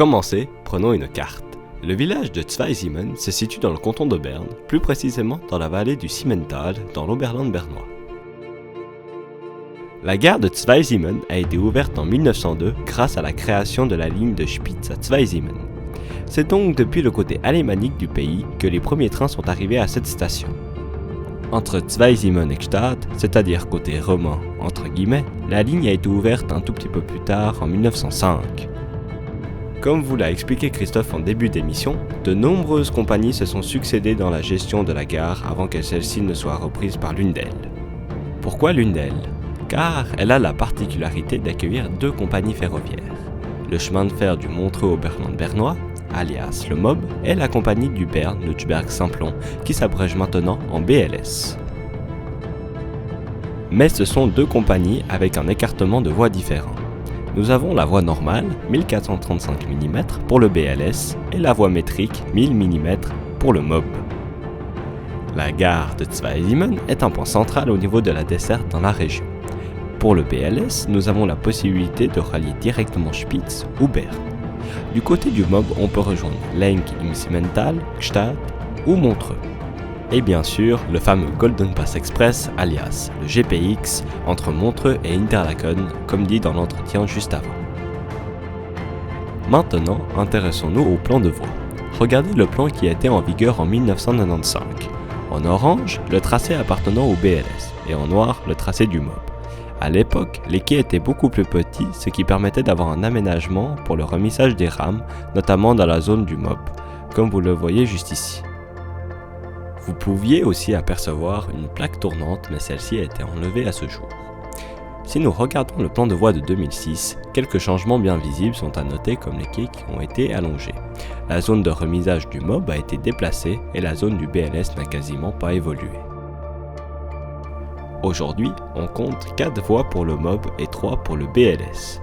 commencer, prenons une carte. Le village de Zweisimmen se situe dans le canton de Berne, plus précisément dans la vallée du Simmental, dans l'Oberland bernois. La gare de Zweisimmen a été ouverte en 1902 grâce à la création de la ligne de Spitz à Zweisimmen. C'est donc depuis le côté alémanique du pays que les premiers trains sont arrivés à cette station. Entre Zweisimmen et Gstaad, c'est-à-dire côté roman entre guillemets, la ligne a été ouverte un tout petit peu plus tard en 1905. Comme vous l'a expliqué Christophe en début d'émission, de nombreuses compagnies se sont succédées dans la gestion de la gare avant que celle-ci ne soit reprise par l'une d'elles. Pourquoi l'une d'elles ? Car elle a la particularité d'accueillir deux compagnies ferroviaires. Le chemin de fer du Montreux-Oberland bernois, alias le MOB, et la compagnie du Berne, le Tuberg-Simplon, qui s'abrège maintenant en BLS. Mais ce sont deux compagnies avec un écartement de voies différent. Nous avons la voie normale, 1435 mm pour le BLS, et la voie métrique, 1000 mm pour le MOB. La gare de Zweisimmen est un point central au niveau de la desserte dans la région. Pour le BLS, nous avons la possibilité de rallier directement Spitz ou Berne. Du côté du MOB, on peut rejoindre Lenk im Simmental, Gstaad ou Montreux. Et bien sûr, le fameux Golden Pass Express, alias le GPX, entre Montreux et Interlaken, comme dit dans l'entretien juste avant. Maintenant, intéressons-nous au plan de voie. Regardez le plan qui était en vigueur en 1995. En orange, le tracé appartenant au BLS, et en noir, le tracé du MOB. À l'époque, les quais étaient beaucoup plus petits, ce qui permettait d'avoir un aménagement pour le remissage des rames, notamment dans la zone du MOB, comme vous le voyez juste ici. Vous pouviez aussi apercevoir une plaque tournante, mais celle-ci a été enlevée à ce jour. Si nous regardons le plan de voie de 2006, quelques changements bien visibles sont à noter comme les quais qui ont été allongés. La zone de remisage du MOB a été déplacée et la zone du BLS n'a quasiment pas évolué. Aujourd'hui, on compte 4 voies pour le MOB et 3 pour le BLS.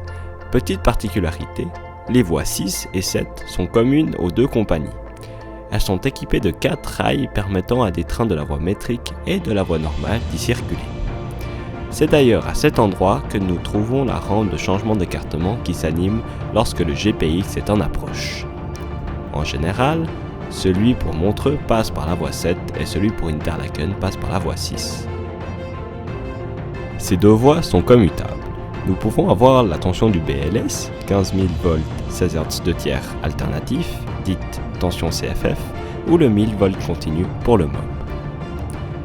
Petite particularité, les voies 6 et 7 sont communes aux deux compagnies. Elles sont équipées de 4 rails permettant à des trains de la voie métrique et de la voie normale d'y circuler. C'est d'ailleurs à cet endroit que nous trouvons la rampe de changement d'écartement qui s'anime lorsque le GPX est en approche. En général, celui pour Montreux passe par la voie 7 et celui pour Interlaken passe par la voie 6. Ces deux voies sont commutables. Nous pouvons avoir la tension du BLS, 15 000 volts 16 Hz 2 tiers alternatif, dite tension CFF, ou le 1000 volts continu pour le MOB.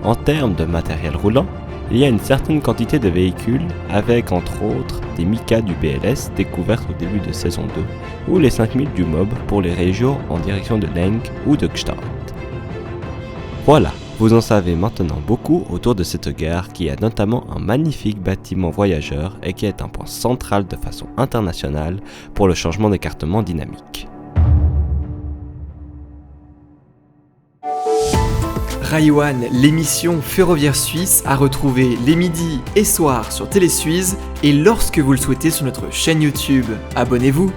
En termes de matériel roulant, il y a une certaine quantité de véhicules avec entre autres des Mika du BLS découvertes au début de saison 2 ou les 5000 du MOB pour les régions en direction de Lenk ou de Gstaad. Voilà, vous en savez maintenant beaucoup autour de cette gare qui a notamment un magnifique bâtiment voyageur et qui est un point central de façon internationale pour le changement d'écartement dynamique. Rail One, l'émission ferroviaire suisse, à retrouver les midis et soirs sur Télé Suisse et lorsque vous le souhaitez sur notre chaîne YouTube. Abonnez-vous!